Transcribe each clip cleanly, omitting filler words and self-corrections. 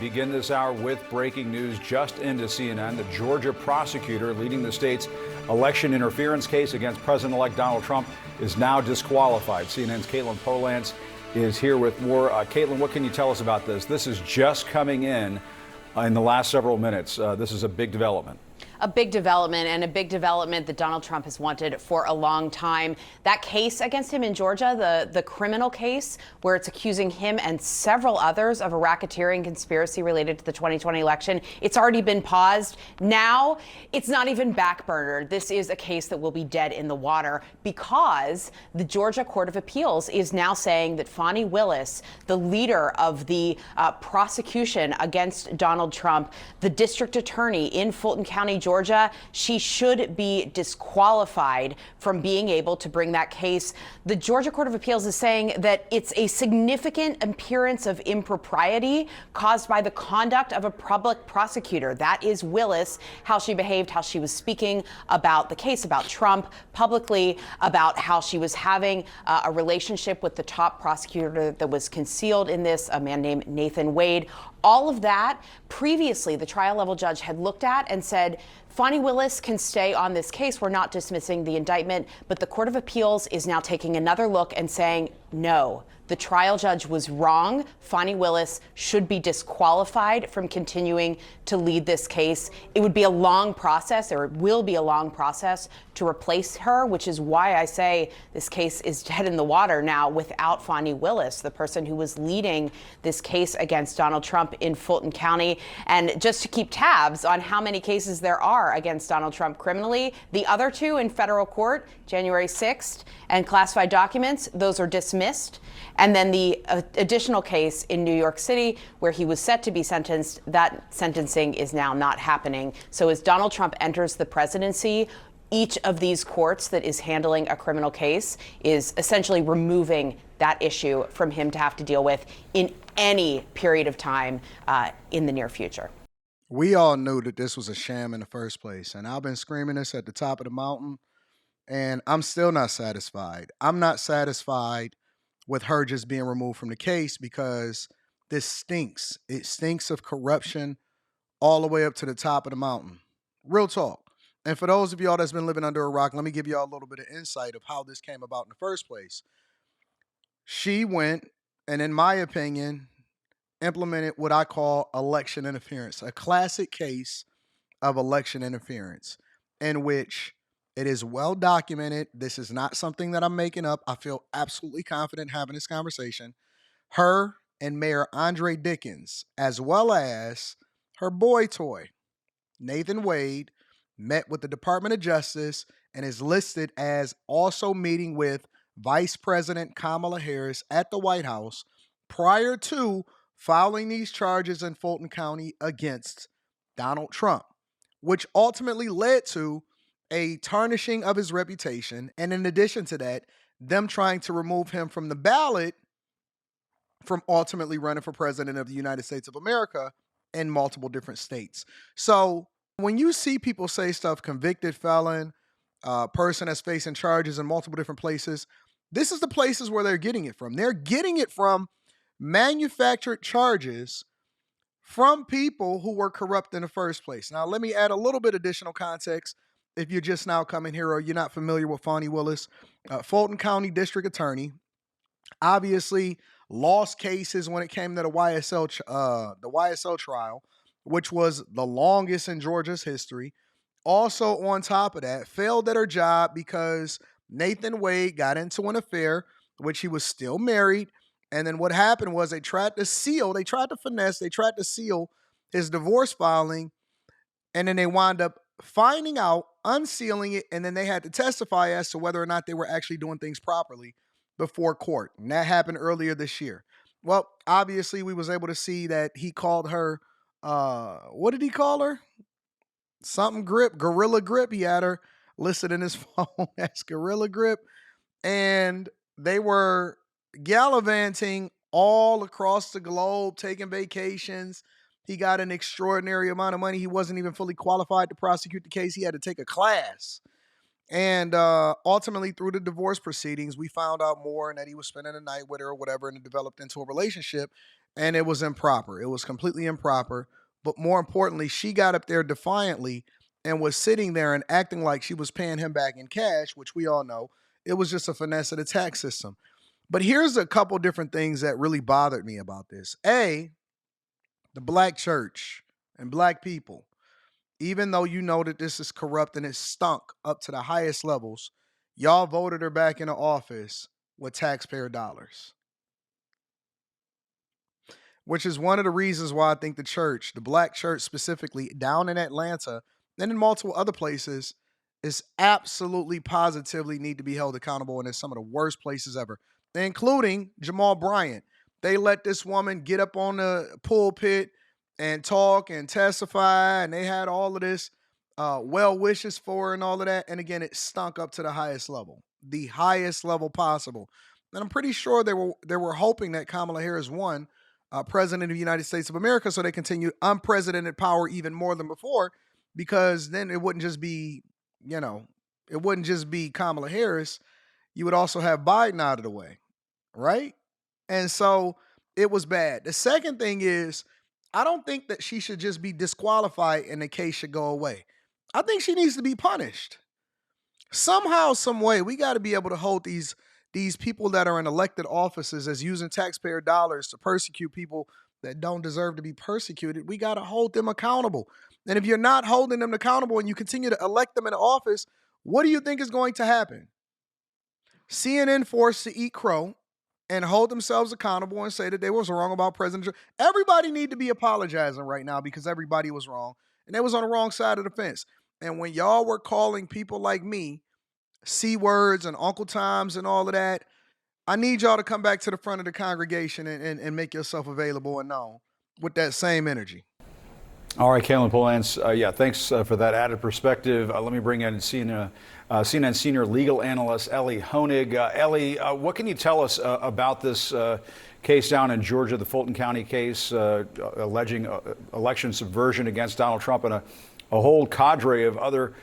begin this hour with breaking news just into CNN. The Georgia prosecutor leading the state's election interference case against President-elect Donald Trump is now disqualified. CNN's Caitlin Polantz is here with more. Caitlin, what can you tell us about this? This is just coming in the last several minutes. This is a big development. A big development, and a big development that Donald Trump has wanted for a long time. That case against him in Georgia, the criminal case where it's accusing him and several others of a racketeering conspiracy related to the 2020 election, it's already been paused. Now it's not even backburnered. This is a case that will be dead in the water because the Georgia Court of Appeals is now saying that Fani Willis, the leader of the prosecution against Donald Trump, the district attorney in Fulton County, Georgia, she should be disqualified from being able to bring that case. The Georgia Court of Appeals is saying that it's a significant appearance of impropriety caused by the conduct of a public prosecutor. That is Willis, how she behaved, how she was speaking about the case, about Trump publicly, about how she was having a relationship with the top prosecutor that was concealed in this, a man named Nathan Wade. All of that previously the trial level judge had looked at and said, Fani Willis can stay on this case. We're not dismissing the indictment, but the Court of Appeals is now taking another look and saying, no, the trial judge was wrong. Fani Willis should be disqualified from continuing to lead this case. It would be a long process, or it will be a long process to replace her, which is why I say this case is dead in the water now without Fani Willis, the person who was leading this case against Donald Trump in Fulton County. And just to keep tabs on how many cases there are against Donald Trump criminally, the other two in federal court, January 6th, and classified documents, those are dismissed. And then the additional case in New York City where he was set to be sentenced, that sentencing is now not happening. So as Donald Trump enters the presidency, each of these courts that is handling a criminal case is essentially removing that issue from him to have to deal with in any period of time in the near future. We all knew that this was a sham in the first place, and I've been screaming this at the top of the mountain, and I'm still not satisfied. I'm not satisfied with her just being removed from the case because this stinks. It stinks of corruption all the way up to the top of the mountain. Real talk. And for those of y'all that's been living under a rock, let me give y'all a little bit of insight of how this came about in the first place. She went, and in my opinion, implemented what I call election interference, a classic case of election interference in which it is well documented. This is not something that I'm making up. I feel absolutely confident having this conversation. Her and Mayor Andre Dickens, as well as her boy toy, Nathan Wade, met with the Department of Justice and is listed as also meeting with Vice President Kamala Harris at the White House prior to filing these charges in Fulton County against Donald Trump, which ultimately led to a tarnishing of his reputation. And in addition to that, them trying to remove him from the ballot from ultimately running for president of the United States of America in multiple different states. So when you see people say stuff, convicted felon, person that's facing charges in multiple different places, this is the places where they're getting it from. They're getting it from manufactured charges from people who were corrupt in the first place. Now, let me add a little bit additional context. If you're just now coming here or you're not familiar with Fani Willis, Fulton County District Attorney, obviously lost cases when it came to the YSL trial, which was the longest in Georgia's history. Also, on top of that, failed at her job because Nathan Wade got into an affair, which he was still married. And then what happened was they tried to seal his divorce filing. And then they wound up finding out, unsealing it, and then they had to testify as to whether or not they were actually doing things properly before court. And that happened earlier this year. Well, obviously, we was able to see that he called her, what did he call her? Something grip, Gorilla Grip. He had her listed in his phone as Gorilla Grip. And they were gallivanting all across the globe, taking vacations. He got an extraordinary amount of money. He wasn't even fully qualified to prosecute the case. He had to take a class. And ultimately, through the divorce proceedings, we found out more and that he was spending the night with her or whatever, and it developed into a relationship. and it was improper. It was completely improper. But more importantly, she got up there defiantly and was sitting there and acting like she was paying him back in cash, which we all know it was just a finesse of the tax system. But here's a couple different things that really bothered me about this. A, the black church and black people, even though you know that this is corrupt and it stunk up to the highest levels, y'all voted her back into office with taxpayer dollars. Which is one of the reasons why I think the church, the black church specifically, down in Atlanta and in multiple other places, is absolutely positively need to be held accountable, and it's some of the worst places ever, including Jamal Bryant. They let this woman get up on the pulpit and talk and testify, and they had all of this well wishes for her and all of that. And again, it stunk up to the highest level possible. And I'm pretty sure they were hoping that Kamala Harris won president of the United States of America, so they continue unprecedented power even more than before, because then it wouldn't just be, it wouldn't just be Kamala Harris. You would also have Biden out of the way, right? And so it was bad. The second thing is, I don't think that she should just be disqualified and the case should go away. I think she needs to be punished. Somehow, some way, we got to be able to hold these people that are in elected offices as using taxpayer dollars to persecute people that don't deserve to be persecuted. We got to hold them accountable. And if you're not holding them accountable and you continue to elect them in office, what do you think is going to happen? CNN forced to eat crow and hold themselves accountable and say that they was wrong about President Trump. Everybody need to be apologizing right now because everybody was wrong. And they was on the wrong side of the fence. And when y'all were calling people like me C words and Uncle Toms and all of that, I need y'all to come back to the front of the congregation and make yourself available and known with that same energy. All right, Caitlin Polance, thanks for that added perspective. Let me bring in CNN senior legal analyst Ellie Honig. Ellie, what can you tell us about this case down in Georgia, the Fulton County case alleging election subversion against Donald Trump and a whole cadre of other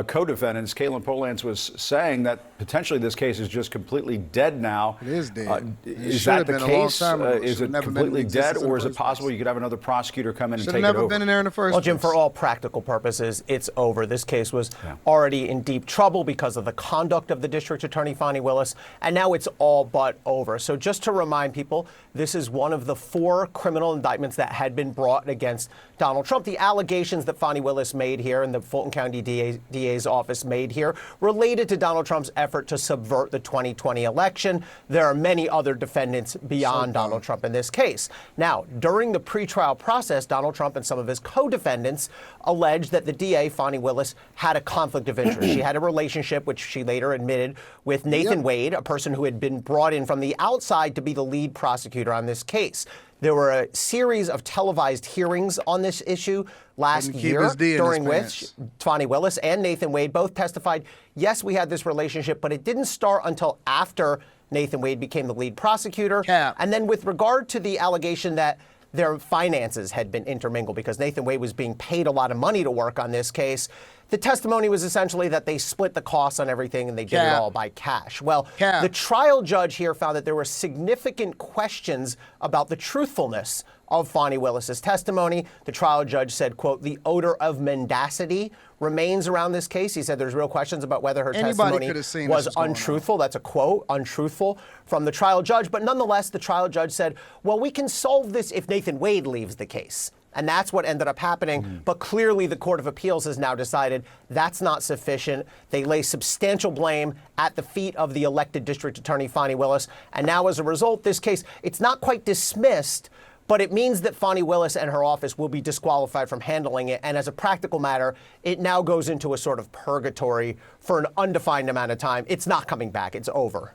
co-defendants? Caitlin Polance was saying that potentially this case is just completely dead now. It is dead. Is that the case? Is it completely dead, or is it possible you could have another prosecutor come in and take it over? Should have never been in there in the first place. Well, Jim, for all practical purposes, it's over. This case was already in deep trouble because of the conduct of the district attorney, Fani Willis, and now it's all but over. So just to remind people, this is one of the 4 criminal indictments that had been brought against Donald Trump. The allegations that Fani Willis made here and the Fulton County DA's office made here related to Donald Trump's effort to subvert the 2020 election. There are many other defendants beyond Donald Trump in this case. Now, during the pretrial process, Donald Trump and some of his co-defendants alleged that the DA, Fani Willis, had a conflict of interest. She had a relationship, which she later admitted, with Nathan Wade, a person who had been brought in from the outside to be the lead prosecutor on this case. There were a series of televised hearings on this issue last year, during which Fani Willis and Nathan Wade both testified, yes, we had this relationship, but it didn't start until after Nathan Wade became the lead prosecutor. And then with regard to the allegation that their finances had been intermingled because Nathan Wade was being paid a lot of money to work on this case, the testimony was essentially that they split the costs on everything and they did it all by cash. Well, the trial judge here found that there were significant questions about the truthfulness of Fani Willis's testimony. The trial judge said, quote, the odor of mendacity remains around this case. He said there's real questions about whether her testimony was untruthful. That's a quote, untruthful, from the trial judge. But nonetheless, the trial judge said, well, we can solve this if Nathan Wade leaves the case. And that's what ended up happening. But clearly, the Court of Appeals has now decided that's not sufficient. They lay substantial blame at the feet of the elected district attorney, Fani Willis. And now, as a result, this case, it's not quite dismissed, but it means that Fani Willis and her office will be disqualified from handling it. And as a practical matter, it now goes into a sort of purgatory for an undefined amount of time. It's not coming back. It's over.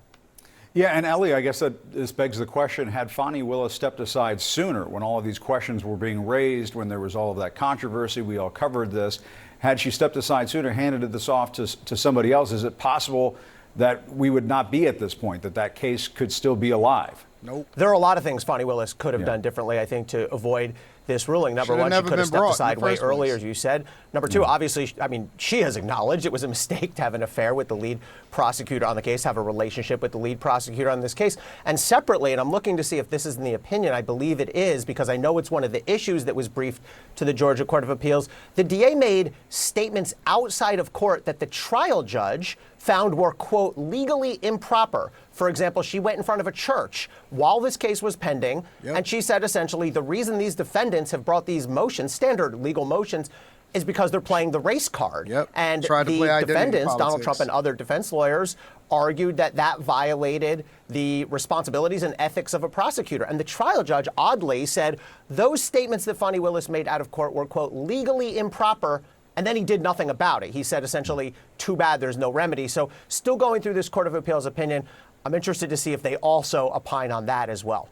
Yeah, and Ellie, I guess this begs the question, had Fani Willis stepped aside sooner when all of these questions were being raised, when there was all of that controversy, we all covered this, had she stepped aside sooner, handed this off to somebody else, is it possible that we would not be at this point, that case could still be alive? Nope. There are a lot of things Fani Willis could have done differently, I think, to avoid this ruling. Number Should've one, she never could have been stepped brought in aside the way first place. earlier, as you said. Number two, obviously, I mean, she has acknowledged it was a mistake to have an affair with the lead prosecutor on the case, have a relationship with the lead prosecutor on this case. And separately, and I'm looking to see if this is in the opinion, I believe it is, because I know it's one of the issues that was briefed to the Georgia Court of Appeals. The DA made statements outside of court that the trial judge found were, quote, legally improper. For example, she went in front of a church while this case was pending, and she said essentially the reason these defendants have brought these motions, standard legal motions, is because they're playing the race card. And the defendants, Donald Trump and other defense lawyers, argued that that violated the responsibilities and ethics of a prosecutor. And the trial judge, oddly, said those statements that Fani Willis made out of court were, quote, legally improper. And then he did nothing about it. He said essentially, too bad there's no remedy. So still going through this Court of Appeals opinion, I'm interested to see if they also opine on that as well.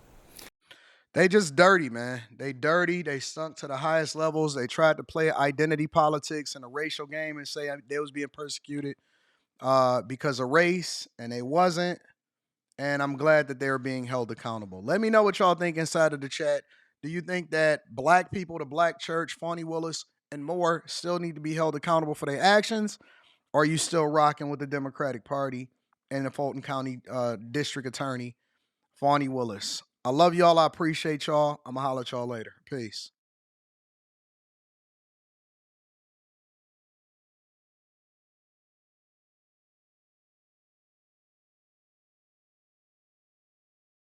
They just dirty, man. They dirty. They sunk to the highest levels. They tried to play identity politics and a racial game and say they was being persecuted because of race, and they wasn't. And I'm glad that they're being held accountable. Let me know what y'all think inside of the chat. Do you think that black people, the black church, Fani Willis, and more still need to be held accountable for their actions? Or are you still rocking with the Democratic Party and the Fulton County District Attorney, Fani Willis? I love y'all. I appreciate y'all. I'm going to holler at y'all later. Peace.